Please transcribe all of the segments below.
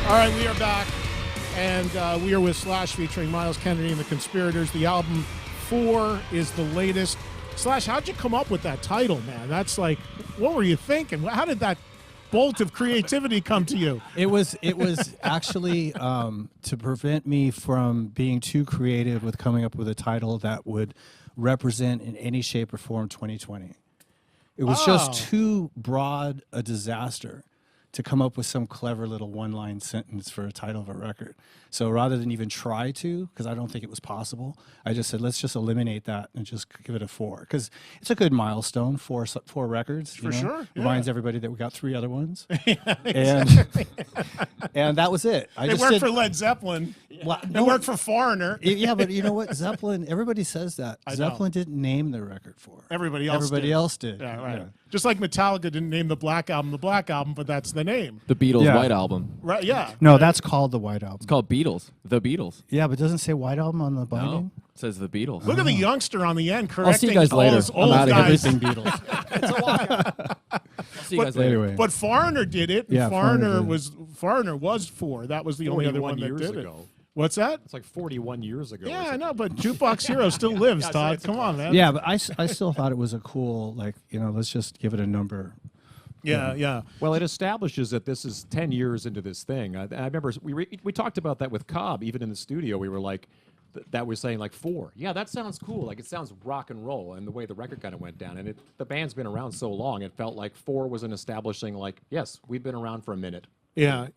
All right, we are back, and we are with Slash featuring Myles Kennedy and the Conspirators. The album 4 is the latest. Slash, how'd you come up with that title, man? That's like, what were you thinking? How did that bolt of creativity come to you? It was actually to prevent me from being too creative with coming up with a title that would represent in any shape or form 2020. It was just too broad a disaster to come up with some clever little one-line sentence for a title of a record. So rather than even try to, because I don't think it was possible, I just said, let's just eliminate that and just give it a 4. Because it's a good milestone, four records. For sure. Yeah. Reminds everybody that we got 3 other ones. Exactly. And that was it. It worked for Led Zeppelin. Well, It worked for Foreigner. Yeah, but you know what? Zeppelin, everybody says that. Zeppelin didn't name the record 4. Everybody else did. Yeah, right. Yeah. Just like Metallica didn't name the Black Album the Black Album, but that's the name. The Beatles' White Album. Right, yeah. No, that's called the White Album. It's called Beatles. The Beatles. Yeah, but doesn't it say White Album on the binding? No, it says The Beatles. Look at the youngster on the end correcting I'll see you guys later. all those old I'm out of here. guys. Everything Beatles. It's a while. I'll see you guys later. Anyway. But Foreigner did it. Yeah, Foreigner was 4. That was the only other one that years did ago. it. What's that? It's like 41 years ago. Yeah, I know, but Jukebox Hero still lives, Yeah, Todd. it's a Come on, man. Yeah, but I still thought it was a cool, like, let's just give it a number. Yeah. Well, it establishes that this is 10 years into this thing. I remember we talked about that with Cobb, even in the studio. We were like, that was saying like 4. Yeah, that sounds cool. Like it sounds rock and roll, and the way the record kind of went down. And the band's been around so long, it felt like 4 was an establishing, like, yes, we've been around for a minute. Yeah.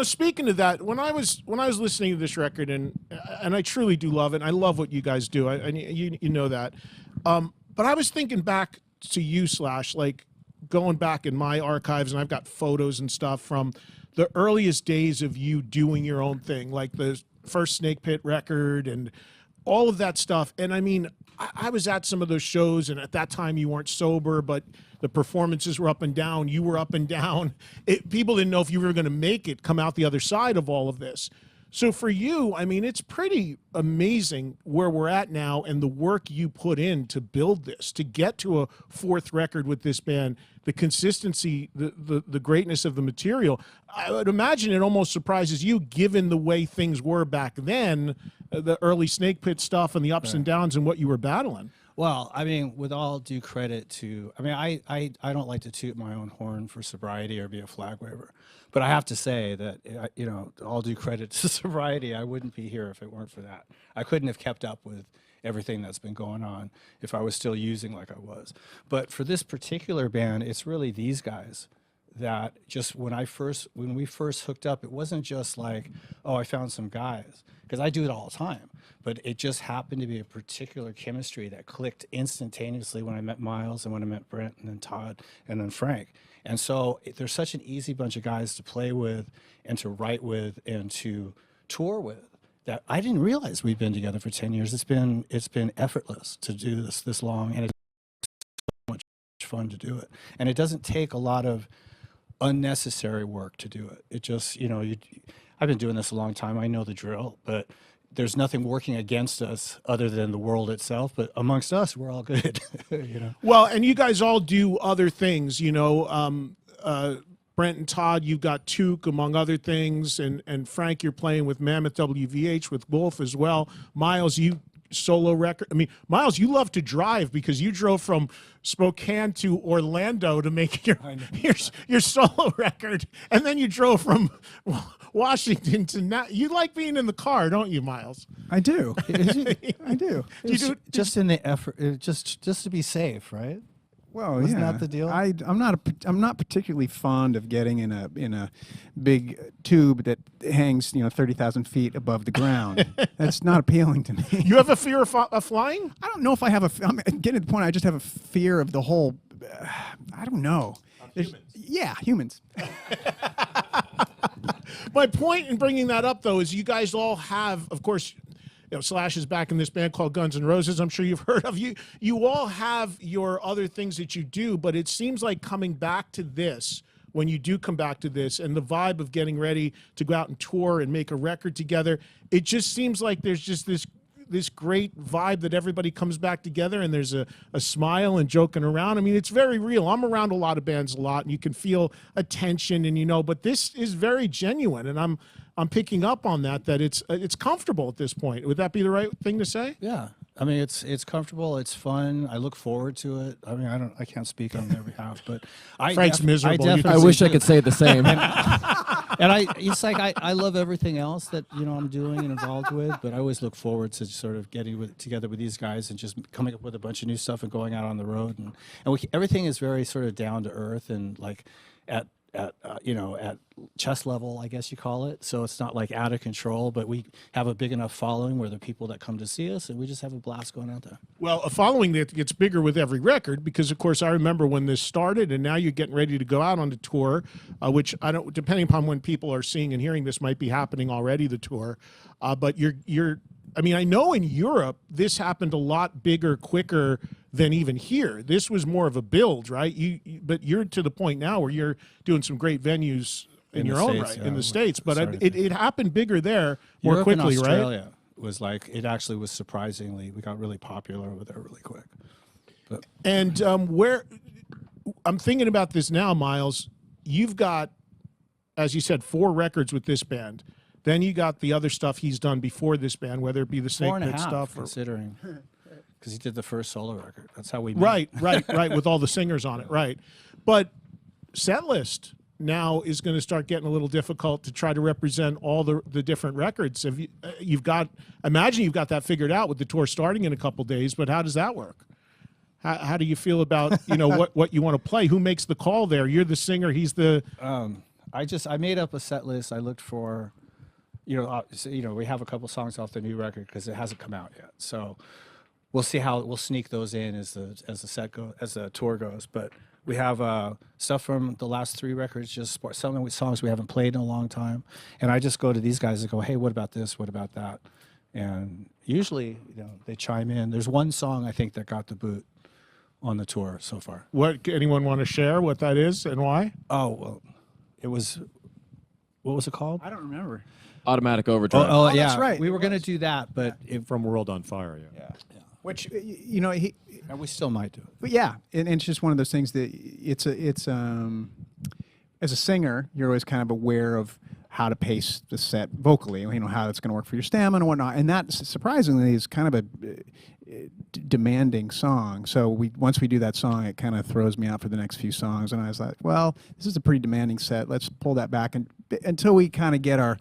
Speaking of that, when I was listening to this record, and I truly do love it, and I love what you guys do. You know that. But I was thinking back to you, Slash, like going back in my archives, and I've got photos and stuff from the earliest days of you doing your own thing, like the first Snake Pit record and all of that stuff. And I mean, I was at some of those shows, and at that time you weren't sober, but the performances were up and down. You were up and down. People didn't know if you were going to make it, come out the other side of all of this. So for you, I mean, it's pretty amazing where we're at now and the work you put in to build this, to get to a 4th record with this band, the consistency, the greatness of the material. I would imagine it almost surprises you given the way things were back then, the early Snake Pit stuff and the ups and downs and what you were battling. Well, I mean, with all due credit to, I don't like to toot my own horn for sobriety or be a flag waver, but I have to say that, all due credit to sobriety, I wouldn't be here if it weren't for that. I couldn't have kept up with everything that's been going on if I was still using like I was. But for this particular band, it's really these guys that just when we first hooked up, it wasn't just like, oh, I found some guys, because I do it all the time. But it just happened to be a particular chemistry that clicked instantaneously when I met Myles and when I met Brent and then Todd and then Frank. And so there's such an easy bunch of guys to play with and to write with and to tour with that I didn't realize we'd been together for 10 years. It's been effortless to do this long, and it's so much fun to do it. And it doesn't take a lot of unnecessary work to do it. It just, I've been doing this a long time. I know the drill, but there's nothing working against us other than the world itself. But amongst us, we're all good. Well, and you guys all do other things, Brent and Todd, you've got Took, among other things, and Frank, you're playing with Mammoth WVH with Wolf as well. Myles, you solo record. I mean, Myles, you love to drive because you drove from Spokane to Orlando to make your solo record, and then you drove from Washington to you like being in the car, don't you, Myles? I do. I do. Just in the effort, just to be safe, right? Well, Wasn't that the deal? I'm not particularly fond of getting in a big tube that hangs 30,000 feet above the ground. That's not appealing to me. You have a fear of flying? I don't know if I have I'm getting to the point. I just have a fear of the whole. I don't know. Humans. Yeah, humans. My point in bringing that up, though, is you guys all have, of course. Slash is back in this band called Guns N' Roses. I'm sure you've heard of you. You all have your other things that you do, but it seems like coming back to this, when you do come back to this, and the vibe of getting ready to go out and tour and make a record together, it just seems like there's just this this great vibe that everybody comes back together and there's a smile and joking around. I mean, it's very real. I'm around a lot of bands a lot, and you can feel a tension, and but this is very genuine, and I'm picking up on that it's comfortable at this point. Would that be the right thing to say? Yeah. I mean, it's comfortable. It's fun. I look forward to it. I mean, I can't speak on their behalf, but Frank's miserable. You I wish I could say the same. And it's like I love everything else that I'm doing and involved with, but I always look forward to sort of getting together with these guys and just coming up with a bunch of new stuff and going out on the road, and everything is very sort of down to earth and like at chest level, I guess you call it. So it's not like out of control, but we have a big enough following where the people that come to see us, and we just have a blast going out there. Well, a following that gets bigger with every record, because of course I remember when this started, and now you're getting ready to go out on the tour, which I don't, depending upon when people are seeing and hearing this, might be happening already, the tour. But I mean, I know in Europe this happened a lot bigger, quicker than even here. This was more of a build, right? But you're to the point now where you're doing some great venues in your own right, in the States. But it happened bigger there more Europe quickly, and right? Australia was like, it actually was surprisingly, we got really popular over there really quick. But And where I'm thinking about this now, Myles, you've got, as you said, 4 records with this band. Then you got the other stuff he's done before this band, whether it be the Snake 4.5, Pit stuff. considering, because he did the first solo record. That's how we met. Right, with all the singers on it, right. But set list now is going to start getting a little difficult to try to represent all the different records. Have you've got, imagine you've got that figured out with the tour starting in a couple days, but how does that work? How do you feel about, what you want to play? Who makes the call there? You're the singer, he's the... I made up a set list. I looked for, we have a couple songs off the new record because it hasn't come out yet. So we'll see how we'll sneak those in as the tour goes. But we have stuff from the last 3 records, just some songs we haven't played in a long time. And I just go to these guys and go, hey, what about this? What about that? And usually, they chime in. There's one song I think that got the boot on the tour so far. What, anyone want to share what that is and why? Oh, well, it was, what was it called? I don't remember. Automatic overdrive. Oh, yeah. that's right. We It were going to was. do that, but From World on Fire, yeah. Which and we still might do it. but yeah, and it's just one of those things that it's as a singer, you're always kind of aware of how to pace the set vocally, how it's going to work for your stamina and whatnot. And that surprisingly is kind of a demanding song. So once we do that song, it kind of throws me out for the next few songs. And I was like, well, this is a pretty demanding set. Let's pull that back until we kind of get our,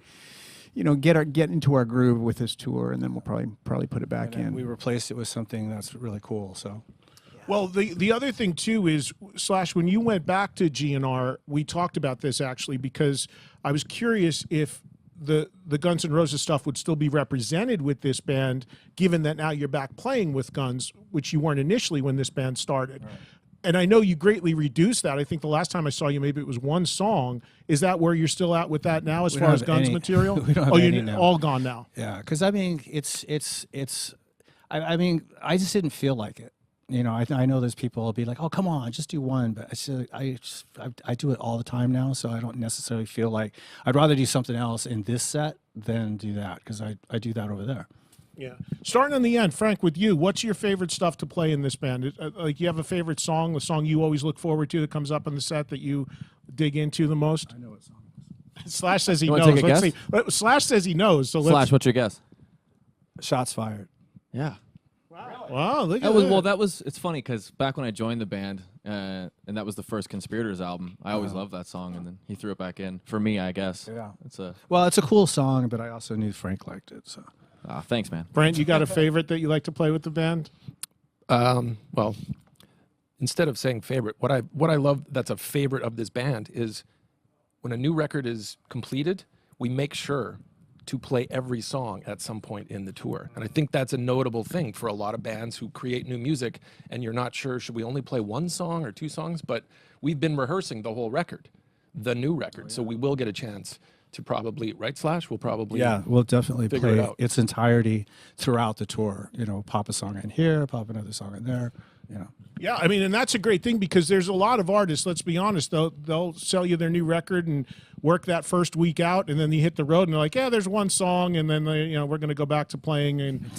get into our groove with this tour, and then we'll probably put it back in. We replaced it with something that's really cool. So Well, the other thing too is, Slash, when you went back to GNR, we talked about this actually, because I was curious if the Guns N' Roses stuff would still be represented with this band, given that now you're back playing with Guns, which you weren't initially when this band started. Right. And I know you greatly reduced that. I think the last time I saw you, maybe it was one song. Is that where you're still at with that now, as far as Guns material? We don't have any now. All gone now. Yeah, because I mean, I just didn't feel like it. I know there's people who'll be like, "Oh, come on, just do one," but I do it all the time now, so I don't necessarily feel like I'd rather do something else in this set than do that, because I do that over there. Yeah. Starting on the end, Frank, with you, what's your favorite stuff to play in this band? Like, you have a favorite song, the song you always look forward to that comes up in the set that you dig into the most? I know what song it is. Slash says he You knows. wanna take a Let's guess? see. But Slash says he knows. So Slash, what's your guess? Shots Fired. Yeah. Wow, look at that. It's funny because back when I joined the band, and that was the first Conspirators album, I always loved that song, and then he threw it back in. For me, I guess. Yeah. Well, it's a cool song, but I also knew Frank liked it, so. thanks, man. Brent, you got a favorite that you like to play with the band? Well, instead of saying favorite, what I love that's a favorite of this band is when a new record is completed, we make sure to play every song at some point in the tour. And I think that's a notable thing for a lot of bands who create new music, and you're not sure, should we only play 1 song or 2 songs? But we've been rehearsing the whole record, the new record. So we will get a chance to probably, right, Slash? We'll probably We'll definitely figure it play out. its entirety throughout the tour. Pop a song in here, pop another song in there. You know. Yeah, I mean, and that's a great thing because there's a lot of artists. Let's be honest, they'll sell you their new record and work that first week out, and then you hit the road and they're like, yeah, there's one song, and then they, we're going to go back to playing, and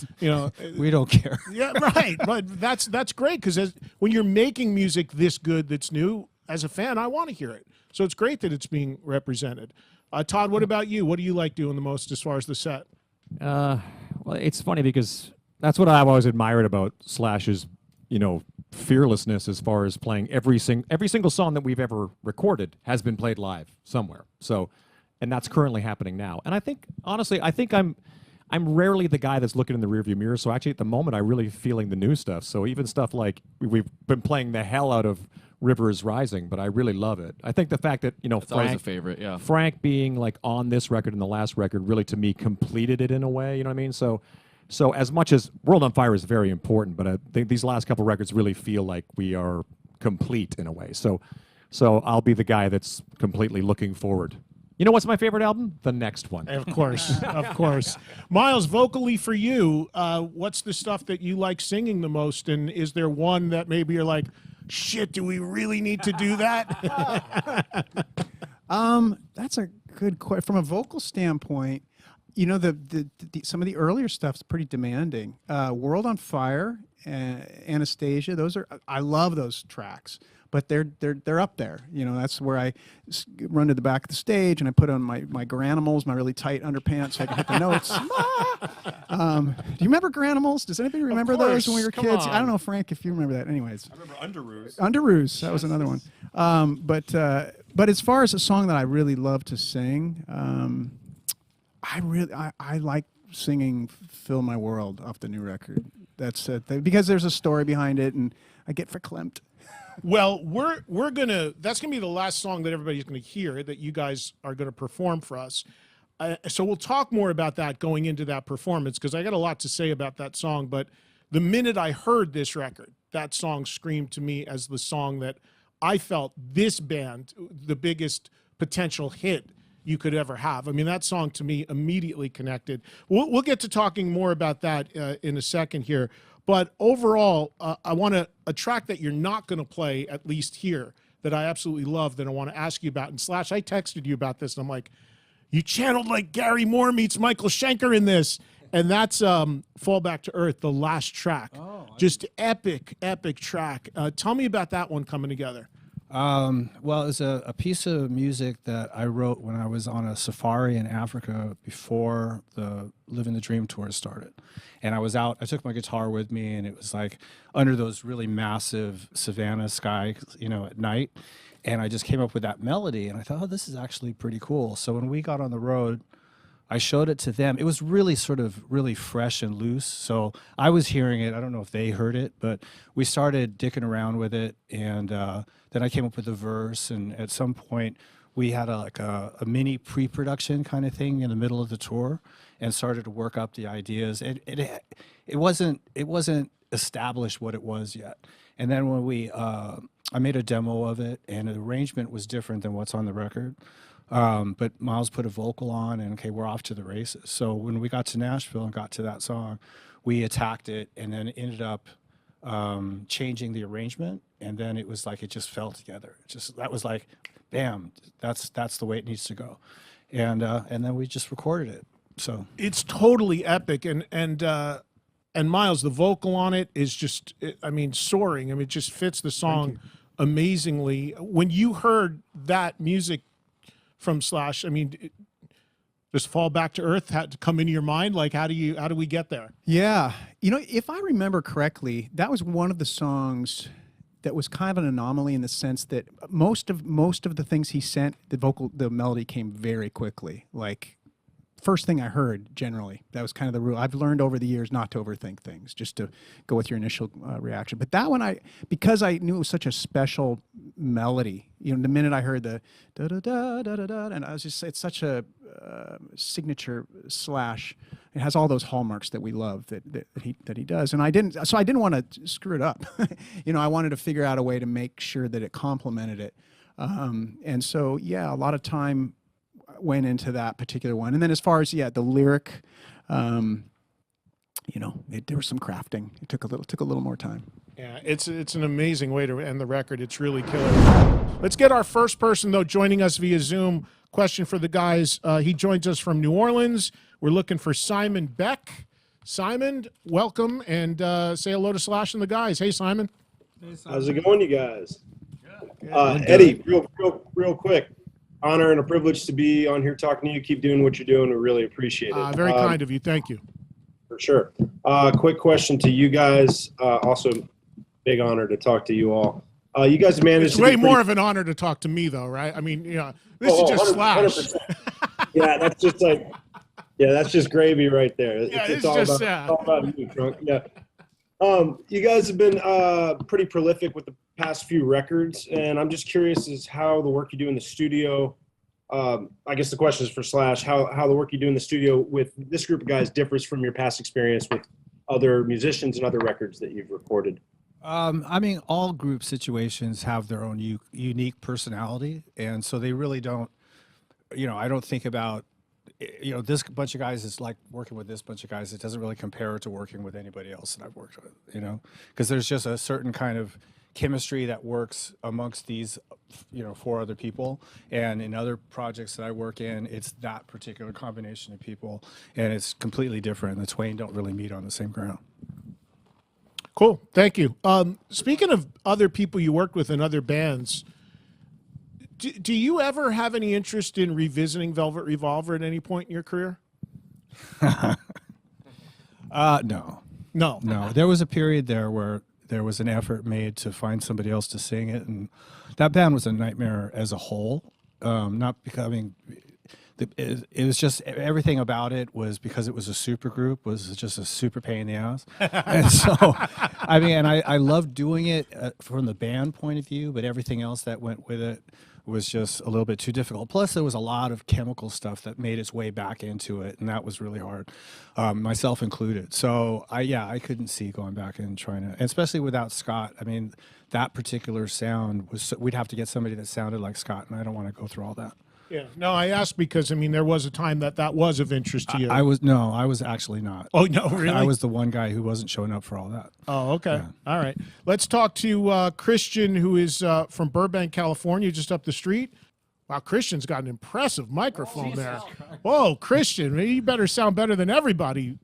We don't care. yeah, right. But that's great because when you're making music this good that's new, as a fan, I want to hear it. So it's great that it's being represented. Todd, what about you? What do you like doing the most as far as the set? Well, it's funny because that's what I've always admired about Slash's, fearlessness as far as playing every single song that we've ever recorded has been played live somewhere. So, and that's currently happening now. And I think, honestly, I'm rarely the guy that's looking in the rearview mirror. So actually, at the moment, I'm really feeling the new stuff. So even stuff like we've been playing the hell out of River is Rising, but I really love it. I think the fact that It's always a favorite, yeah. Frank being like on this record and the last record really to me completed it in a way. You know what I mean? So as much as World on Fire is very important, but I think these last couple records really feel like we are complete in a way. So I'll be the guy that's completely looking forward. You know what's my favorite album? The next one. Of course, of course. Myles, vocally for you, what's the stuff that you like singing the most? And is there one that maybe you're like, shit, do we really need to do that? That's a good question. From a vocal standpoint, some of the earlier stuff's pretty demanding. World on Fire, Anastasia, I love those tracks, but they're up there. That's where I run to the back of the stage and I put on my Garanimals, my really tight underpants, so I can hit the notes. Do you remember Garanimals? Does anybody remember those when we were come kids? on. I don't know, Frank, if you remember that. Anyways, I remember Underoos. Underoos, that was another one. But as far as a song that I really love to sing, I like singing "Fill My World" off the new record. That's because there's a story behind it, and I get verklempt. Well, that's gonna be the last song that everybody's gonna hear that you guys are gonna perform for us. So we'll talk more about that going into that performance because I got a lot to say about that song. But the minute I heard this record, that song screamed to me as the song that I felt this band, the biggest potential hit you could ever have. I mean, that song to me immediately connected. We'll get to talking more about that in a second here. But overall, I want a track that you're not going to play, at least here, that I absolutely love, that I want to ask you about. And Slash, I texted you about this, and I'm like, you channeled like Gary Moore meets Michael Schenker in this. And that's Fall Back to Earth, the last track. Just epic, epic track. Tell me about that one coming together. Well, it's a piece of music that I wrote when I was on a safari in Africa before the Living the Dream tour started. And I was out, I took my guitar with me, and it was like under those really massive savanna sky, at night. And I just came up with that melody, and I thought, oh, this is actually pretty cool. So when we got on the road, I showed it to them. It was really really fresh and loose. So I was hearing it. I don't know if they heard it, but we started dicking around with it. And then I came up with a verse. And at some point, we had a mini pre-production kind of thing in the middle of the tour and started to work up the ideas. It wasn't established what it was yet. And then when I made a demo of it, and the arrangement was different than what's on the record. But Myles put a vocal on, and okay, we're off to the races. So when we got to Nashville and got to that song, we attacked it and then ended up changing the arrangement, and then it was like it just fell together. That was like, bam, that's the way it needs to go, and then we just recorded it. So it's totally epic, and Myles, the vocal on it is just, soaring. It just fits the song amazingly. When you heard that music from Slash, does Fall Back to Earth had to come into your mind? Like, how do we get there? Yeah. If I remember correctly, that was one of the songs that was kind of an anomaly in the sense that most of the things he sent, the melody came very quickly. Like, first thing I heard, generally. That was kind of the rule. I've learned over the years not to overthink things, just to go with your initial reaction. But that one, because I knew it was such a special melody, the minute I heard the da-da-da-da-da-da, and it's such a signature Slash. It has all those hallmarks that we love that he does. And I didn't want to screw it up. I wanted to figure out a way to make sure that it complemented it. And so, yeah, a lot of time went into that particular one. And then as far as the lyric, there was some crafting. It took a little more time. Yeah, it's an amazing way to end the record. It's really killer. Let's get our first person, though, joining us via Zoom. Question for the guys. He joins us from New Orleans. We're looking for Simon Beck. Simon, welcome, and say hello to Slash and the guys. Hey, Simon. How's it going, you guys? Eddie, real quick. Honor and a privilege to be on here talking to you. Keep doing what you're doing. We really appreciate it. Very kind of you. Thank you. For sure. Quick question to you guys. Also, big honor to talk to you all. You guys managed It's to way more of an honor to talk to me, though, right? I mean, this is just 100%. Slash. Yeah, that's just like, that's just gravy right there. Yeah, It's all about you, Trunk. Yeah. You guys have been pretty prolific with the past few records, and I'm just curious as how the work you do in the studio. I guess the question is for Slash, how the work you do in the studio with this group of guys differs from your past experience with other musicians and other records that you've recorded. I mean, all group situations have their own unique personality, and so they really don't. I don't think about. This bunch of guys is like working with this bunch of guys. It doesn't really compare to working with anybody else that I've worked with. Because there's just a certain kind of chemistry that works amongst these, 4 other people. And in other projects that I work in, it's that particular combination of people, and it's completely different. The twain don't really meet on the same ground. Cool. Thank you. Speaking of other people you worked with in other bands, do you ever have any interest in revisiting Velvet Revolver at any point in your career? No. No. There was a period there where there was an effort made to find somebody else to sing it, and that band was a nightmare as a whole. Not becoming. It was just everything about it was because it was a super group was just a super pain in the ass. And so, I loved doing it from the band point of view, but everything else that went with it was just a little bit too difficult. Plus, there was a lot of chemical stuff that made its way back into it, and that was really hard, myself included. So, I couldn't see going back and trying to, and especially without Scott. I mean, that particular sound we'd have to get somebody that sounded like Scott, and I don't want to go through all that. Yeah. No, I asked because there was a time that was of interest to you. I was actually not. Oh no, really? I was the one guy who wasn't showing up for all that. Oh, okay. Yeah. All right. Let's talk to Christian, who is from Burbank, California, just up the street. Wow, Christian's got an impressive microphone there. Whoa, Christian, you better sound better than everybody.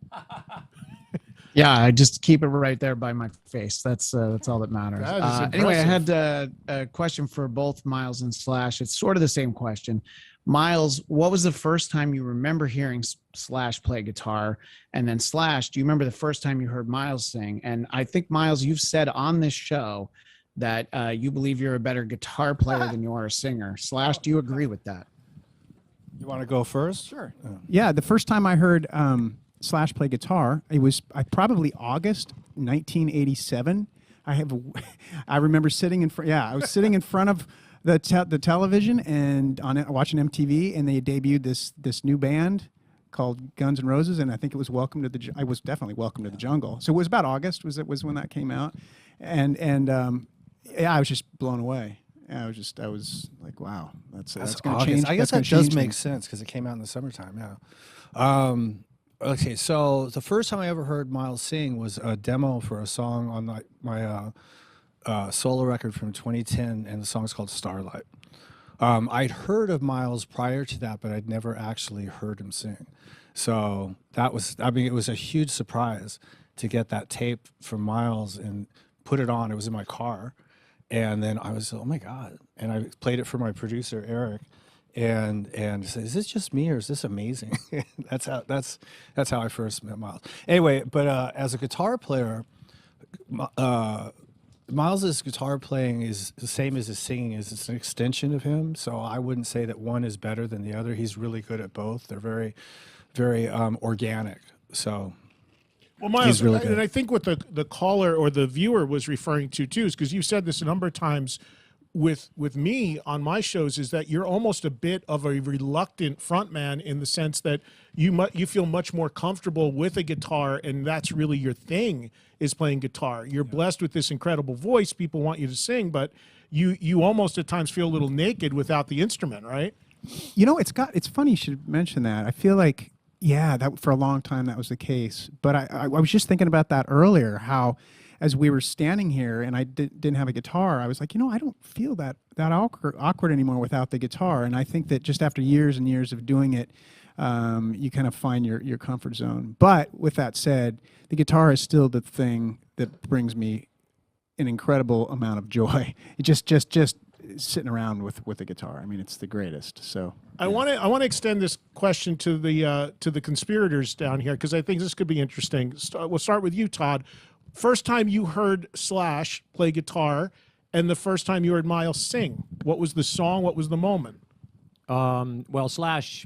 Yeah, I just keep it right there by my face. That's all that matters. Anyway, I had a question for both Myles and Slash. It's sort of the same question. Myles, what was the first time you remember hearing Slash play guitar? And then Slash, do you remember the first time you heard Myles sing? And I think, Myles, you've said on this show that you believe you're a better guitar player than you are a singer. Slash, do you agree with that? You want to go first? Sure. Yeah, the first time I heard Slash play guitar, it was probably August 1987. I remember sitting in front. Yeah, I was sitting in front of the television and watching MTV, and they debuted this new band called Guns N' Roses, and I think it was I was definitely Welcome to the Jungle. So it was about August was when that came out, and I was just blown away. I was like, wow, that's going to change. I guess that does make sense because it came out in the summertime. Yeah. Okay, so the first time I ever heard Myles sing was a demo for a song on my solo record from 2010, and the song's called Starlight. I'd heard of Myles prior to that, but I'd never actually heard him sing. So it was a huge surprise to get that tape from Myles and put it on. It was in my car, and then I was, oh my God. And I played it for my producer, Eric, and said, is this just me or is this amazing? that's how I first met Myles. Anyway, but as a guitar player, Myles's guitar playing is the same as his singing. It's an extension of him. So I wouldn't say that one is better than the other. He's really good at both. They're very, very organic. So. Well, Myles, really and I think what the caller or the viewer was referring to too is because you've said this a number of times with me on my shows is that you're almost a bit of a reluctant frontman in the sense that you feel much more comfortable with a guitar, and that's really your thing is playing guitar. You're blessed with this incredible voice. People want you to sing, but you almost at times feel a little naked without the instrument, right? It's funny you should mention that. I feel like, yeah, that for a long time that was the case. But I was just thinking about that earlier, how as we were standing here and I didn't have a guitar, I was like, I don't feel that awkward anymore without the guitar. And I think that just after years and years of doing it, you kind of find your comfort zone. But with that said, the guitar is still the thing that brings me an incredible amount of joy. It just sitting around with the guitar. I mean, it's the greatest. So I want to extend this question to the conspirators down here, because I think this could be interesting. We'll start with you, Todd. First time you heard Slash play guitar, and the first time you heard Myles sing. What was the song? What was the moment? Well, Slash,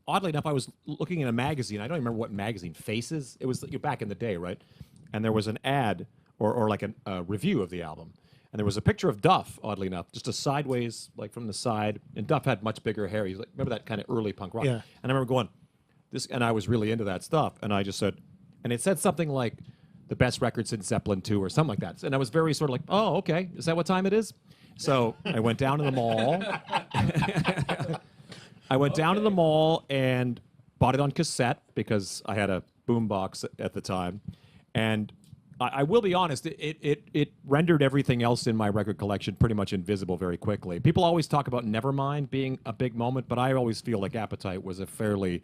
oddly enough, I was looking in a magazine. I don't remember what magazine, Faces. It was back in the day, right? And there was an ad or like a review of the album. And there was a picture of Duff, oddly enough, just a sideways, like from the side. And Duff had much bigger hair. He's like, remember that kind of early punk rock? Yeah. And I remember going, and I was really into that stuff. And I just said, and it said something like, the best record since Zeppelin 2 or something like that. And I was very sort of like, oh, okay, is that what time it is? So I went down to the mall. I went down to the mall and bought it on cassette because I had a boombox at the time. And I will be honest, it rendered everything else in my record collection pretty much invisible very quickly. People always talk about Nevermind being a big moment, but I always feel like Appetite was a fairly,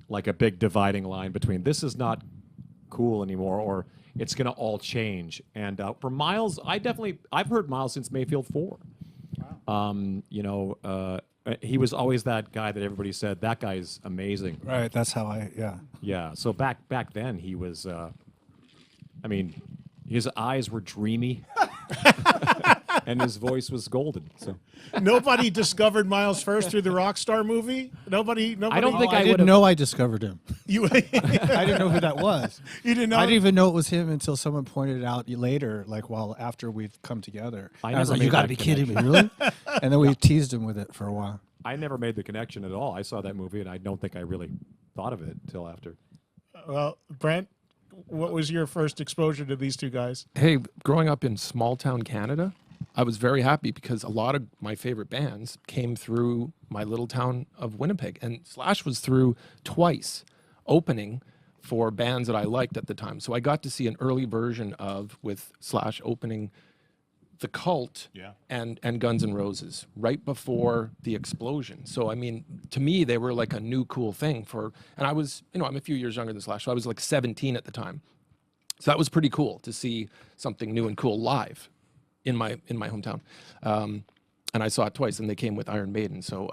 like a big dividing line between this is not cool anymore or it's going to all change. And for Myles, I've heard Myles since Mayfield 4. Wow. He was always that guy that everybody said, that guy's amazing. Right, that's how Yeah, so back then he was, his eyes were dreamy and his voice was golden. So Nobody discovered Myles first through the Rockstar movie? Nobody. I don't think I didn't know I discovered him. I didn't know who that was. You didn't know? I didn't even know it was him until someone pointed it out later, like after we've come together. I was like, you got to be kidding me, really? And then we teased him with it for a while. I never made the connection at all. I saw that movie and I don't think I really thought of it until after. Well, Brent, what was your first exposure to these two guys? Hey, growing up in small town Canada, I was very happy because a lot of my favorite bands came through my little town of Winnipeg. And Slash was through twice opening for bands that I liked at the time. So I got to see an early version with Slash opening The Cult and Guns N' Roses right before the explosion. So, I mean, to me, they were like a new cool thing and I was, I'm a few years younger than Slash, so I was like 17 at the time. So that was pretty cool to see something new and cool live in my hometown. And I saw it twice, and they came with Iron Maiden. So,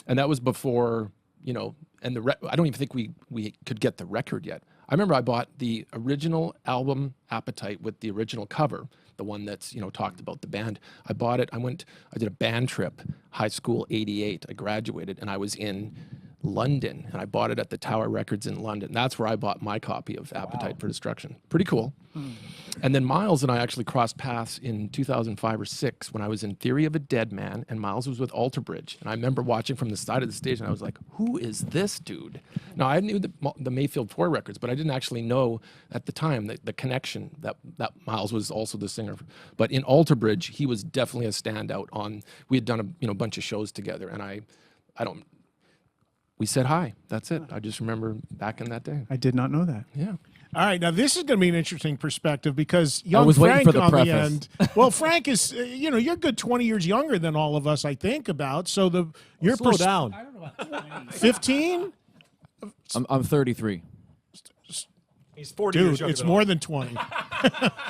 and that was before, and I don't even think we could get the record yet. I remember I bought the original album Appetite with the original cover, the one that's, talked about the band. I bought it. I did a band trip, high school, 88. I graduated, and I was in London, and I bought it at the Tower Records in London. That's where I bought my copy of Appetite for Destruction. Pretty cool. And then Myles and I actually crossed paths in 2005 or 6 when I was in Theory of a Dead Man, and Myles was with Alter Bridge. And I remember watching from the side of the stage, and I was like, who is this dude? Now, I knew the Mayfield 4 records, but I didn't actually know at the time the connection that Myles was also the singer. But in Alter Bridge, he was definitely a standout we had done a bunch of shows together, and we said hi. That's it. I just remember back in that day. I did not know that. Yeah. All right, now this is going to be an interesting perspective because young was waiting Frank for the on preface. the end. Well, Frank is, you're good 20 years younger than all of us, I think about. So your Slow down. 15? I'm 33. He's 40 years Dude, younger it's than more all. than 20.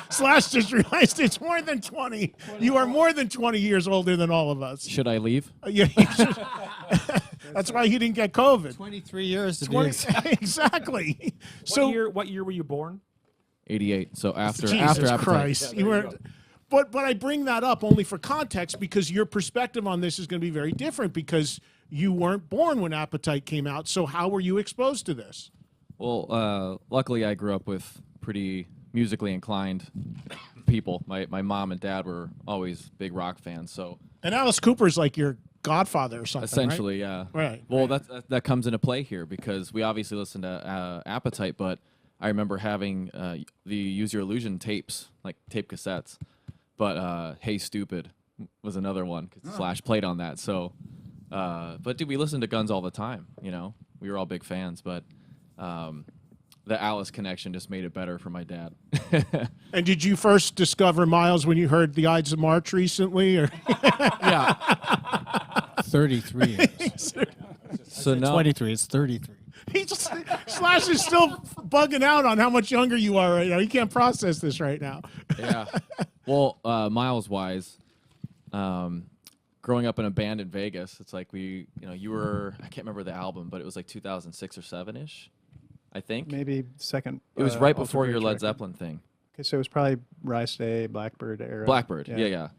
Slash just realized it's more than 20. You are more than 20 years older than all of us. Should I leave? Yeah, you should- that's why he didn't get COVID. 23 years to 20 do exactly. So What year were you born? 88. So after Jesus Appetite. Christ, you were. But I bring that up only for context because your perspective on this is going to be very different because you weren't born when Appetite came out. So how were you exposed to this? Well, luckily I grew up with pretty musically inclined people. My mom and dad were always big rock fans, so And Alice Cooper's like your godfather or something. essentially, yeah. Right. Well, that comes into play here because we obviously listened to Appetite, but I remember having the Use Your Illusion tapes, like tape cassettes. But Hey Stupid was another one because Slash played on that. So, but dude, we listened to Guns all the time. We were all big fans, but. the Alice connection just made it better for my dad. And did you first discover Myles when you heard the Ides of March recently? Or Yeah. 33 years. So now 23. It's 33. he just, Slash is still bugging out on how much younger you are right now. He can't process this right now. Yeah. Well, Myles wise, growing up in a band in Vegas, it's like you were, I can't remember the album, but it was like 2006 or 7-ish, I think. Maybe second. It was right before Alter your Bridge Led record. Zeppelin thing. Okay, so it was probably Rise Day, Blackbird era. Blackbird. Yeah.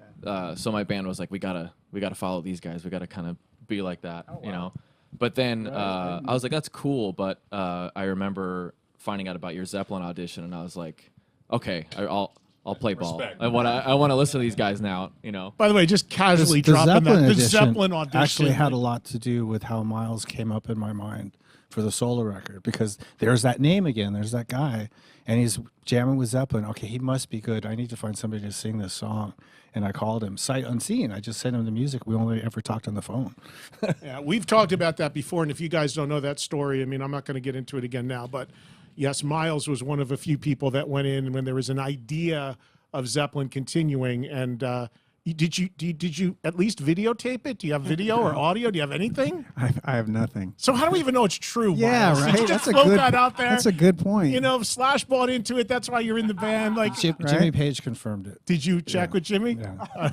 So my band was like, we gotta follow these guys. We gotta kind of be like that, you know. But then I was like, that's cool. But I remember finding out about your Zeppelin audition, and I was like, okay, I'll play ball. I want to listen to these guys now, you know. By the way, just casually The dropping Zeppelin that. The edition Zeppelin audition actually had a lot to do with how Myles came up in my mind for the solo record, because there's that name again. There's that guy, and he's jamming with Zeppelin. Okay, he must be good. I need to find somebody to sing this song. And I called him sight unseen. I just sent him the music. We only ever talked on the phone. Yeah, we've talked about that before, and if you guys don't know that story, I mean, I'm not going to get into it again now, but yes, Myles was one of a few people that went in when there was an idea of Zeppelin continuing, and did you at least videotape it? Do you have video or audio? Do you have anything? I have nothing. So how do we even know it's true? Yeah, Myles? Did right. you just That's a float good. that out there. That's a good point. You know, if Slash bought into it, that's why you're in the band. Like, Jimmy Page confirmed it. did you check with Jimmy? Yeah.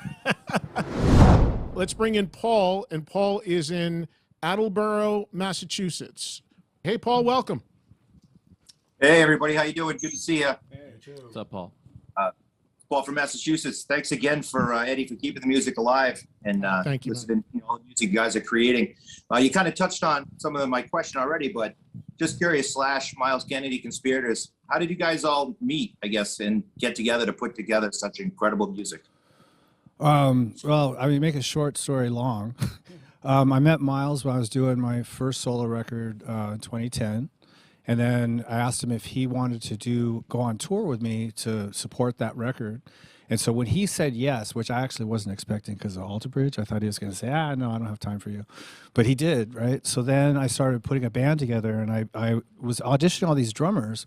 Let's bring in Paul, and Paul is in Attleboro, Massachusetts. Hey, Paul, welcome. Hey everybody, how you doing? Good to see you. What's up, Paul? Paul from Massachusetts. Thanks again for Eddie for keeping the music alive and Thank you, listening to all the music you guys are creating. You kind of touched on some of my question already, but just curious. Slash, Myles Kennedy, Conspirators. How did you guys all meet? I guess and get together to put together such incredible music. Well, I mean, make a short story long. I met Myles when I was doing my first solo record in 2010. And then I asked him if he wanted to go on tour with me to support that record. And so when he said yes, which I actually wasn't expecting because of Alter Bridge, I thought he was going to say, no, I don't have time for you. But he did, right? So then I started putting a band together, and I was auditioning all these drummers,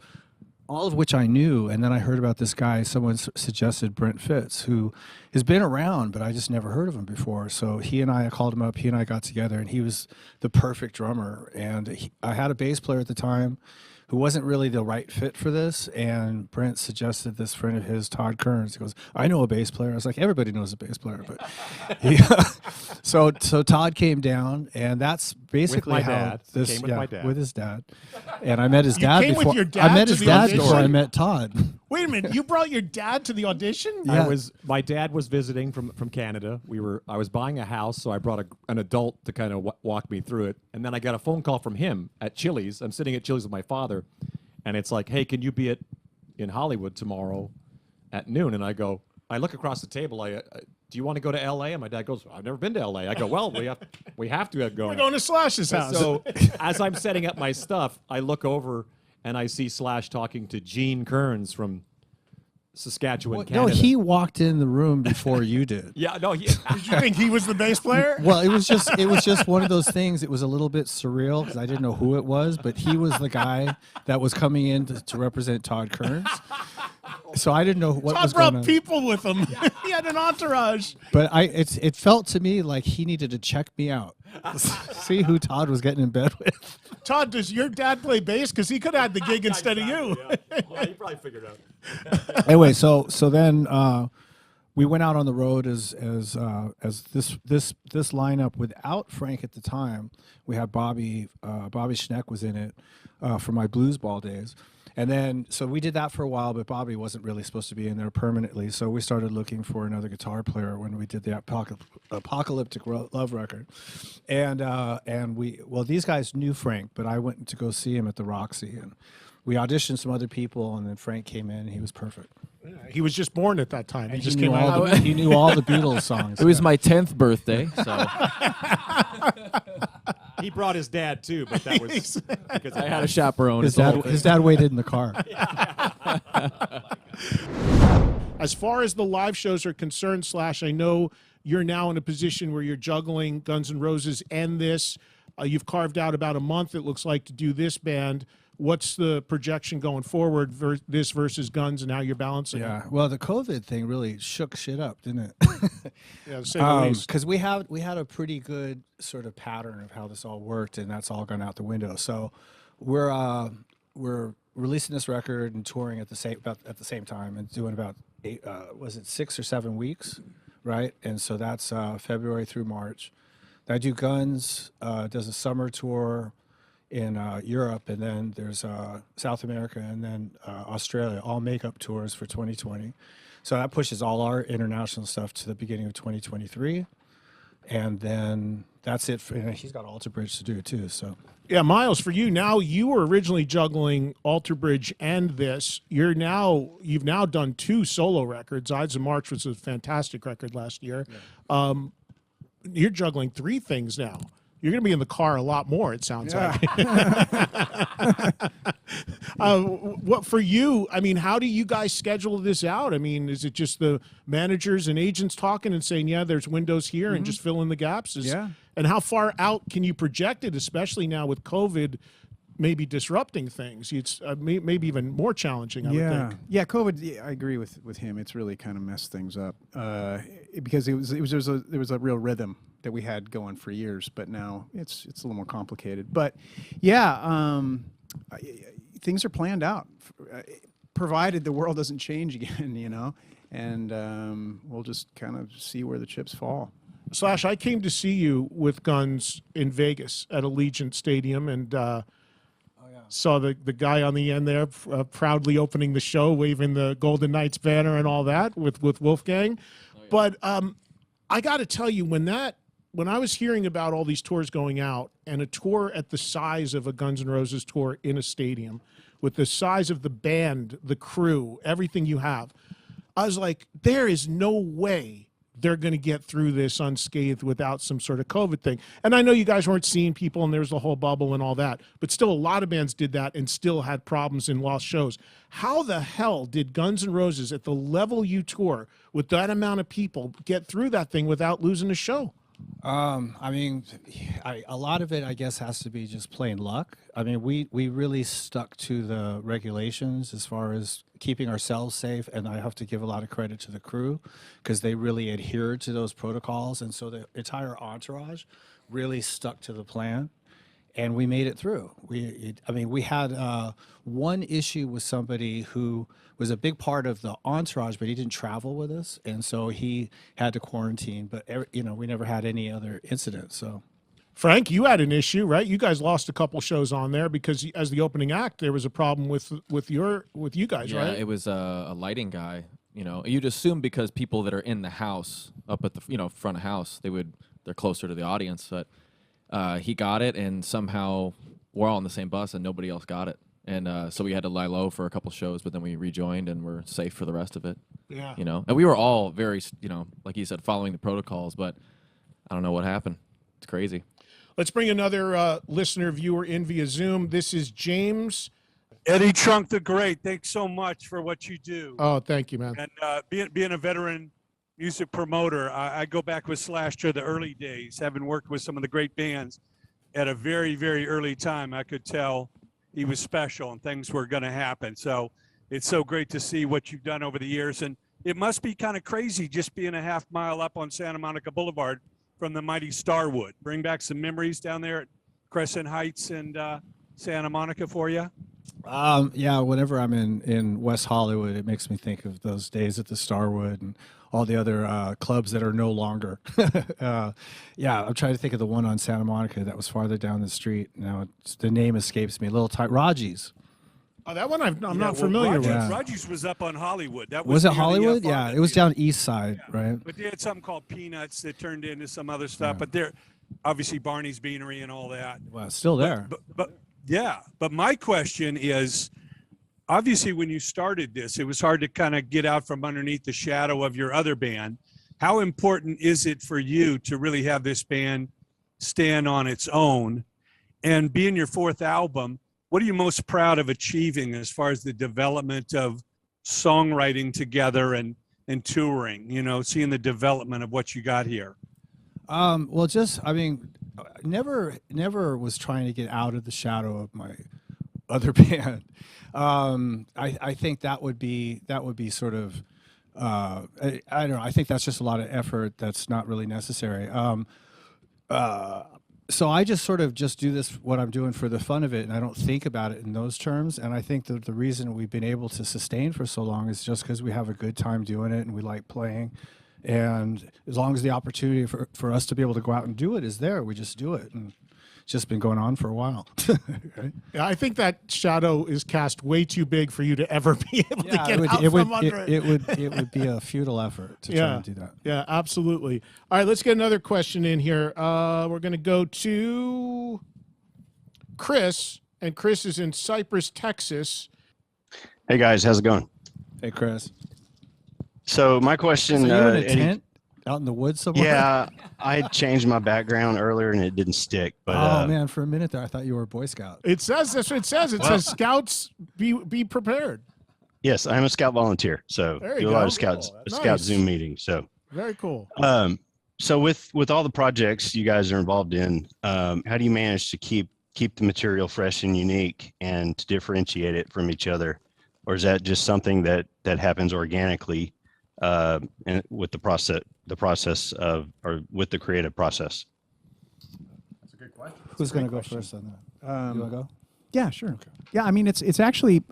all of which I knew. And then I heard about this guy, someone suggested Brent Fitz, who has been around, but I just never heard of him before. So I called him up, he and I got together, and he was the perfect drummer. And I had a bass player at the time who wasn't really the right fit for this, and Brent suggested this friend of his, Todd Kearns. He goes, I know a bass player. I was like, everybody knows a bass player. But so Todd came down, and that's basically my how dad. this, Came with my dad. with his dad. And I met his You dad came with before. your dad I met to his the dad audition? before I met Todd. Wait a minute, you brought your dad to the audition? Yeah. My dad was visiting from Canada. I was buying a house, so I brought an adult to kind of walk me through it. And then I got a phone call from him at Chili's. I'm sitting at Chili's with my father, and it's like, hey, can you be in Hollywood tomorrow at noon? And I look across the table. Do you want to go to L.A.? And my dad goes, I've never been to L.A. I go, well, we have to go. We're going to Slash's house. So as I'm setting up my stuff, I look over and I see Slash talking to Gene Kearns from Saskatchewan, No, Canada. he walked in the room before you did. Yeah, no, Did you think he was the bass player? Well, it was just one of those things. It was a little bit surreal because I didn't know who it was, but he was the guy that was coming in to represent Todd Kearns. So I didn't know what Todd was going brought on. people with him. He had an entourage. But it felt to me like he needed to check me out, see who Todd was getting in bed with. Todd, does your dad play bass? Because he could have had the gig instead of you. Well, you probably figured out. Anyway, so then we went out on the road as this lineup without Frank at the time. We had Bobby Schneck was in it for my blues ball days. And then, so we did that for a while, but Bobby wasn't really supposed to be in there permanently. So we started looking for another guitar player when we did the Apocalyptic Love record. And these guys knew Frank, but I went to go see him at the Roxy, and we auditioned some other people, and then Frank came in, and he was perfect. He was just born at that time. He And just he knew came out. he knew all the Beatles songs. It was my 10th birthday, so He brought his dad too, but that was because I had a chaperone. His It's the whole his dad waited in the car. As far as the live shows are concerned, Slash, I know you're now in a position where you're juggling Guns N' Roses and this. You've carved out about a month, it looks like, to do this band. What's the projection going forward, this versus Guns, and how you're balancing it? Yeah, well, the COVID thing really shook shit up, didn't it? Yeah, to say the least. Because we had a pretty good sort of pattern of how this all worked, and that's all gone out the window. So we're releasing this record and touring at the same time, and doing about 6 or 7 weeks, right? And so that's February through March. Then I do Guns, does a summer tour in Europe, and then there's South America, and then Australia, all makeup tours for 2020. So that pushes all our international stuff to the beginning of 2023. And then that's it. He's got Alter Bridge to do too. So Yeah, Myles, for you now, you were originally juggling Alter Bridge and this. You've now done 2 solo records. Ides of March was a fantastic record last year. Yeah. You're juggling 3 things now. You're going to be in the car a lot more, it sounds like. What for you? I mean, how do you guys schedule this out? I mean, is it just the managers and agents talking and saying, yeah, there's windows here and just fill in the gaps? Yeah. And how far out can you project it, especially now with COVID maybe disrupting things? It's maybe even more challenging, I would think. Yeah, COVID, yeah, I agree with him. It's really kind of messed things up because there was a real rhythm that we had going for years, but now it's a little more complicated. But yeah, things are planned out, provided the world doesn't change again, you know, and we'll just kind of see where the chips fall. Slash, I came to see you with Guns in Vegas at Allegiant Stadium, and saw the guy on the end there proudly opening the show, waving the Golden Knights banner and all that with Wolfgang. But I got to tell you, when I was hearing about all these tours going out, and a tour at the size of a Guns N' Roses tour in a stadium, with the size of the band, the crew, everything you have, I was like, there is no way they're going to get through this unscathed without some sort of COVID thing. And I know you guys weren't seeing people and there's the whole bubble and all that, but still a lot of bands did that and still had problems and lost shows. How the hell did Guns N' Roses, at the level you tour, with that amount of people, get through that thing without losing a show? I mean, a lot of it, I guess, has to be just plain luck. I mean, we really stuck to the regulations as far as keeping ourselves safe, and I have to give a lot of credit to the crew because they really adhered to those protocols, and so the entire entourage really stuck to the plan, and we made it through. We had one issue with somebody who was a big part of the entourage, but he didn't travel with us, and so he had to quarantine. But we never had any other incidents. So, Frank, you had an issue, right? You guys lost a couple shows on there because as the opening act, there was a problem with you guys, right? Yeah, it was a lighting guy. You know, you'd assume because people that are in the house, up at the front of house, they're closer to the audience. But he got it, and somehow we're all on the same bus, and nobody else got it. And so we had to lie low for a couple shows, but then we rejoined and we're safe for the rest of it. Yeah. And we were all very, like you said, following the protocols, but I don't know what happened. It's crazy. Let's bring another listener viewer in via Zoom. This is James. EDDIE Trunk the Great. Thanks so much for what you do. Oh, thank you, man. And being a veteran music promoter, I go back with Slash to the early days, having worked with some of the great bands at a very, very early time. I could tell he was special and things were going to happen. So it's so great to see what you've done over the years. And it must be kind of crazy just being a half mile up on Santa Monica Boulevard from the mighty Starwood. Bring back some memories down there at Crescent Heights and Santa Monica for you. Yeah, whenever I'm in West Hollywood, it makes me think of those days at the Starwood and all the other clubs that are no longer. Yeah, I'm trying to think of the one on Santa Monica that was farther down the street. Now the name escapes me. Raji's. Oh, that one I'm not familiar with. Raji's was up on Hollywood. That was it Hollywood? Yeah, it was down east side, right? But they had something called Peanuts that turned into some other stuff. Yeah. But they're obviously Barney's Beanery and all that. Well, it's still there. But my question is, obviously when you started this, it was hard to kind of get out from underneath the shadow of your other band. How important is it for you to really have this band stand on its own? And being your 4th album, what are you most proud of achieving as far as the development of songwriting together and touring, seeing the development of what you got here? Well, never was trying to get out of the shadow of my other band. I think that would be sort of I don't know. I think that's just a lot of effort that's not really necessary. So I just sort of just do this, what I'm doing for the fun of it, and I don't think about it in those terms. And I think that the reason we've been able to sustain for so long is just because we have a good time doing it and we like playing. And as long as the opportunity for us to be able to go out and do it is there, we just do it. And it's just been going on for a while. Right? Yeah, I think that shadow is cast way too big for you to ever be able to get out from under it. It would be a futile effort to try and do that. Yeah, absolutely. All right, let's get another question in here. We're going to go to Chris, and Chris is in Cypress, Texas. Hey guys, how's it going? Hey, Chris. So my question, So you in a Eddie, tent out in the woods somewhere? yeah, I changed my background earlier and it didn't stick. But Oh man, for a minute there, I thought you were a Boy Scout. It says that's what it says. It says Scouts be prepared. yes, I'm a Scout volunteer, so There you do a lot go. of Scout Nice. Zoom meetings. So Very cool. so with all the projects you guys are involved in, how do you manage to keep the material fresh and unique and to differentiate it from each other, or is that just something that happens organically? And with the process of, or with the creative process. That's a good question. Who's going to go first on that? You want to go? Yeah, sure. Yeah, I mean, it's actually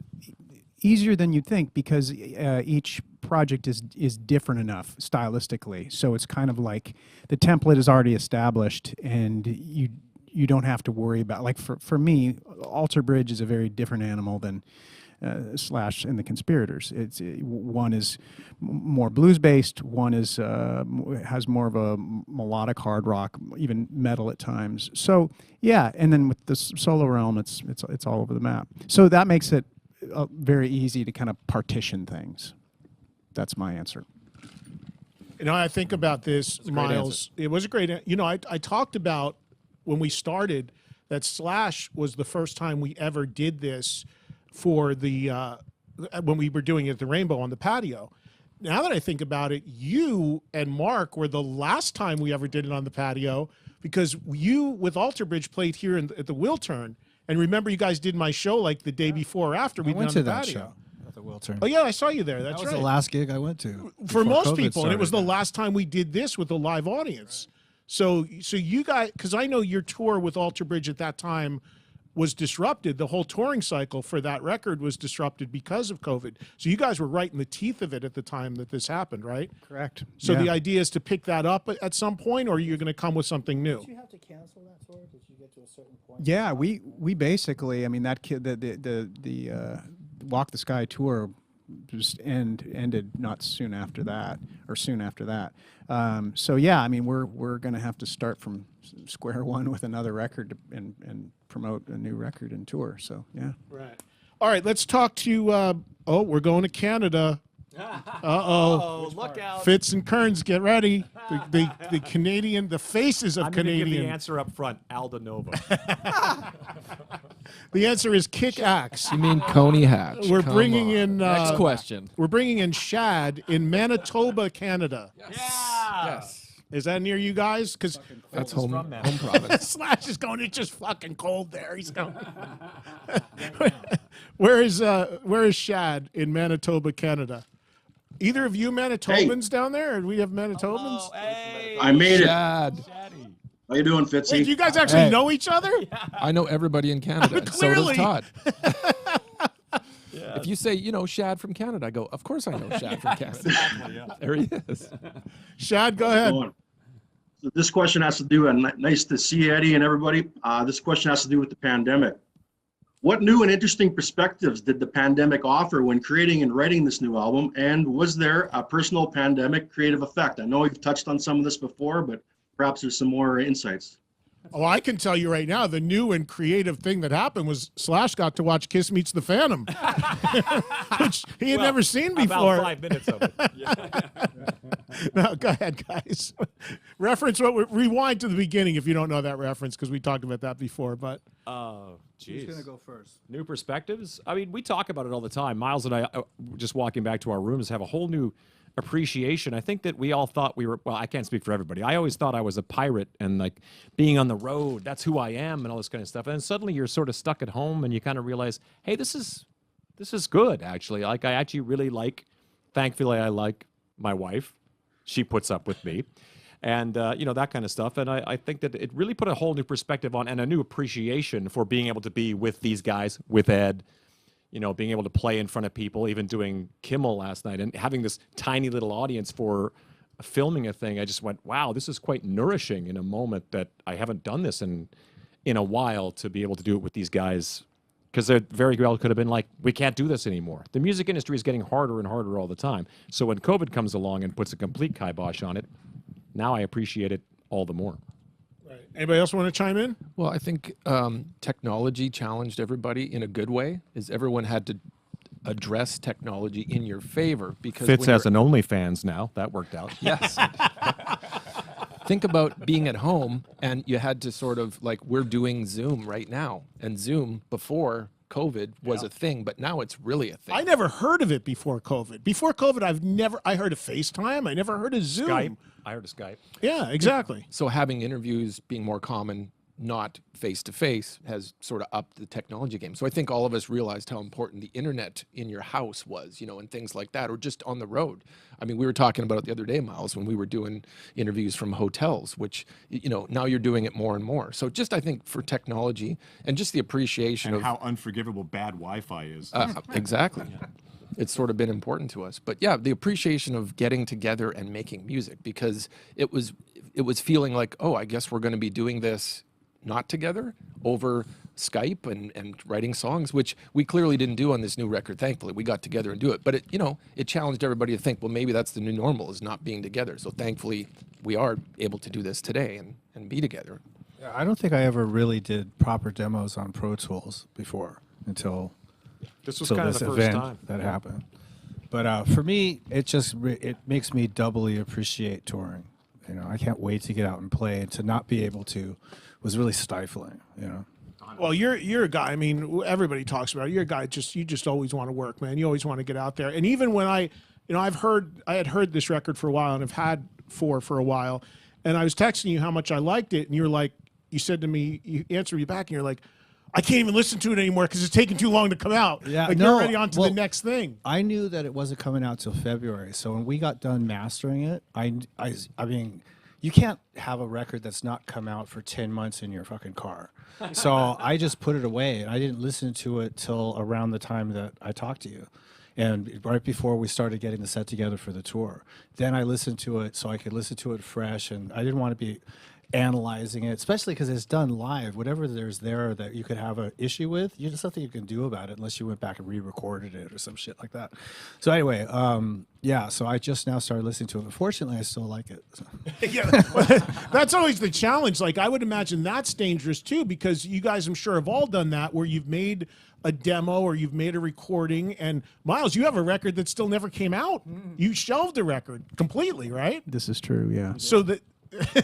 easier than you'd think because each project is different enough stylistically. So it's kind of like the template is already established, and you don't have to worry about, like for me, Alter Bridge is a very different animal than Slash and the Conspirators. One is more blues based. One is has more of a melodic hard rock, even metal at times. So yeah, and then with the solo realm, it's all over the map. So that makes it very easy to kind of partition things. That's my answer. You know, I think about this, Myles. It was a great. You know, I talked about when we started that Slash was the first time we ever did this for the when we were doing it at the Rainbow on the patio. Now that I think about it, you and Mark were the last time we ever did it on the patio, because you with Alter Bridge played here at the Wiltern. And remember, you guys did my show like the day before or after we went did to on the that patio. show at the Wiltern. Oh yeah, I saw you there. That's That was right. the last gig I went to For before most COVID people, and it was the started. last time we did this with a live audience. So you guys, because I know your tour with Alter Bridge at that time was disrupted. The whole touring cycle for that record was disrupted because of COVID. So you guys were right in the teeth of it at the time that this happened, right? Correct. So Yeah. the idea is to pick that up at some point, or you're going to come with something new? Did you have to cancel that tour? Did you get to a certain point? Yeah, we basically, I mean, that kid, the Walk the Sky tour just ended not soon after that, or soon after that. So yeah, I mean, we're going to have to start from square one with another record and promote a new record and tour. So yeah. Right. All right, let's talk to. We're going to Canada. Oh, look out. Fitz and Kearns, get ready. The Canadian, the faces of I'm going to give Canadian. the answer up front, Aldo Nova. The answer is Kick Axe. You mean Coney Hatch? We're Come bringing on. in. Next question. We're bringing in Shad in Manitoba, Canada. Yes. Is that near you guys? Because That's From home Manitoba. province. Slash is going. It's just fucking cold there. He's going. Where is Shad in Manitoba, Canada? Either of you Manitobans down there? Or do we have Manitobans? I made it. Chad. How you doing, Fitzy? Wait, do you guys actually Hey. know each other? I know everybody in Canada. and so Clearly. does Todd. If you say, Shad from Canada, I go, of course I know Shad from Canada. There he is. Shad, go How's it ahead. going? So this question has to do, and nice to see Eddie and everybody. This question has to do with the pandemic. What new and interesting perspectives did the pandemic offer when creating and writing this new album? And was there a personal pandemic creative effect? I know we've touched on some of this before, but perhaps there's some more insights. Oh, I can tell you right now, the new and creative thing that happened was Slash got to watch Kiss Meets the Phantom, which he had never seen before. About 5 minutes of it. No, go ahead, guys. Rewind to the beginning if you don't know that reference, because we talked about that before. But Oh, Who's jeez. gonna go first? New perspectives. I mean, we talk about it all the time. Miles and I, just walking back to our rooms, have a whole new appreciation. I think that we all thought we were, well, I can't speak for everybody. I always thought I was a pirate and like being on the road, that's who I am and all this kind of stuff. And then suddenly you're sort of stuck at home and you kind of realize, hey, this is good actually. Like I actually really like, thankfully I like my wife. She puts up with me. And, you know, that kind of stuff. And I think that it really put a whole new perspective on and a new appreciation for being able to be with these guys, with Ed, you know, being able to play in front of people, even doing Kimmel last night and having this tiny little audience for filming a thing. I just went, wow, this is quite nourishing in a moment that I haven't done this in a while, to be able to do it with these guys. Because they very well could have been like, we can't do this anymore. The music industry is getting harder and harder all the time. So when COVID comes along and puts a complete kibosh on it, now I appreciate it all the more. Right. Anybody else want to chime in? Well, I think technology challenged everybody in a good way. Is everyone had to address technology in your favor, because Fitz has an OnlyFans now. That worked out. Yes. Think about being at home and you had to sort of like, we're doing Zoom right now, and Zoom before COVID was a thing, but now it's really a thing. I never heard of it before COVID. Before COVID, I heard of FaceTime. I never heard of Zoom. Skype. I heard of Skype. Yeah, exactly. So having interviews being more common, not face-to-face, has sort of upped the technology game. So I think all of us realized how important the internet in your house was, you know, and things like that, or just on the road. I mean, we were talking about it the other day, Myles, when we were doing interviews from hotels, which, you know, now you're doing it more and more. So just, I think, for technology and just the appreciation and of how unforgivable bad Wi-Fi is. exactly. It's sort of been important to us. But yeah, the appreciation of getting together and making music, because it was feeling like, oh, I guess we're going to be doing this not together over Skype and writing songs, which we clearly didn't do on this new record. Thankfully, we got together and do it. But it, you know, it challenged everybody to think, well, maybe that's the new normal, is not being together. So thankfully, we are able to do this today and be together. Yeah, I don't think I ever really did proper demos on Pro Tools before until This was kind of the first event time that happened. But for me, it just it makes me doubly appreciate touring. You know, I can't wait to get out and play, and to not be able to was really stifling. You know. Well, you're a guy. I mean, everybody talks about it. You're a guy. You just always want to work, man. You always want to get out there. And even when I had heard this record for a while, and I've had four for a while, and I was texting you how much I liked it, and you said to me, you answered me back, and you're like, I can't even listen to it anymore because it's taking too long to come out. Yeah, like no, you're already on to the next thing. I knew that it wasn't coming out till February. So when we got done mastering it, I mean, you can't have a record that's not come out for 10 months in your fucking car. So I just put it away, and I didn't listen to it till around the time that I talked to you. And right before we started getting the set together for the tour. Then I listened to it so I could listen to it fresh, and I didn't want to be analyzing it, especially because it's done live. Whatever there's there that you could have an issue with, there's nothing you can do about it unless you went back and re-recorded it or some shit like that. So anyway, yeah, so I just now started listening to it. Unfortunately, I still like it. So. Yeah, that's always the challenge. Like, I would imagine that's dangerous too, because you guys, I'm sure, have all done that, where you've made a demo or you've made a recording. And Myles, you have a record that still never came out. You shelved the record completely, right? This is true, yeah. So that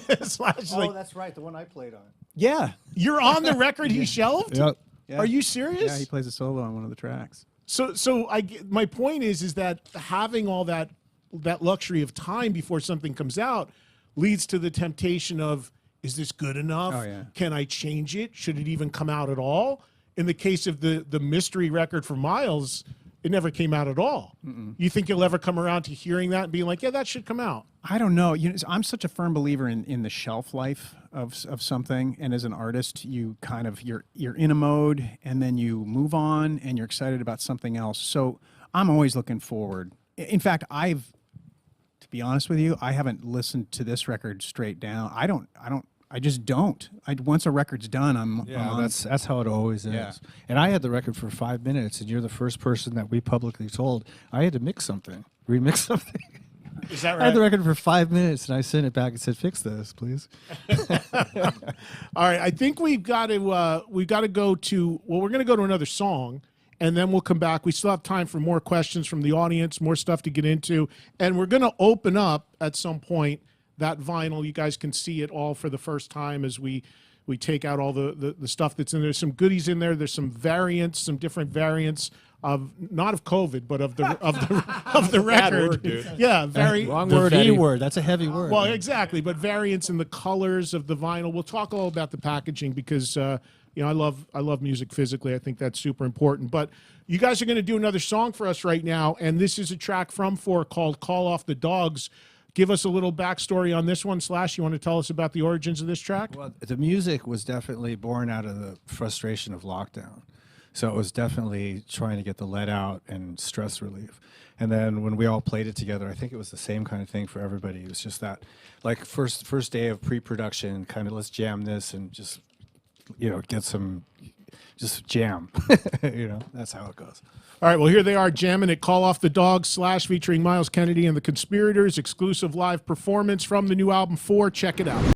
That's right, the one I played on. Yeah. You're on the record he shelved? Yep. Yeah. Are you serious? Yeah, he plays a solo on one of the tracks. So my point is that having all that luxury of time before something comes out leads to the temptation of, is this good enough? Oh, yeah. Can I change it? Should it even come out at all? In the case of the mystery record for Myles, it never came out at all. You think you'll ever come around to hearing that and being like, yeah, that should come out? I don't know. I'm such a firm believer in the shelf life of something, and as an artist, you kind of you're in a mode, and then you move on, and you're excited about something else. So I'm always looking forward. In fact, to be honest with you, I haven't listened to this record straight down. I just don't. Once a record's done, I'm on. That's how it always is. Yeah. And I had the record for 5 minutes, and you're the first person that we publicly told I had to remix something. Is that right? I had the record for 5 minutes, and I sent it back and said, "Fix this, please." All right, I think we've got to go to. Well, we're going to go to another song, and then we'll come back. We still have time for more questions from the audience, more stuff to get into, and we're going to open up at some point that vinyl. You guys can see it all for the first time as we take out all the stuff that's in there. There's some goodies in there. There's some variants, some different variants of not of COVID, but of the Bad record. word, dude. Yeah, very Wrong the word, V Eddie. word. That's a heavy word. Well, exactly, but variants in the colors of the vinyl. We'll talk all about the packaging because I love music physically. I think that's super important. But you guys are going to do another song for us right now, and this is a track from 4 called "Call Off the Dogs." Give us a little backstory on this one, Slash. You want to tell us about the origins of this track? Well, the music was definitely born out of the frustration of lockdown. So it was definitely trying to get the let out and stress relief. And then when we all played it together, I think it was the same kind of thing for everybody. It was just that, like, first day of pre-production, kind of let's jam this and just, get some, just jam. That's how it goes. All right, well, here they are jamming it. Call Off the Dogs, Slash featuring Myles Kennedy and the Conspirators. Exclusive live performance from the new album 4. Check it out.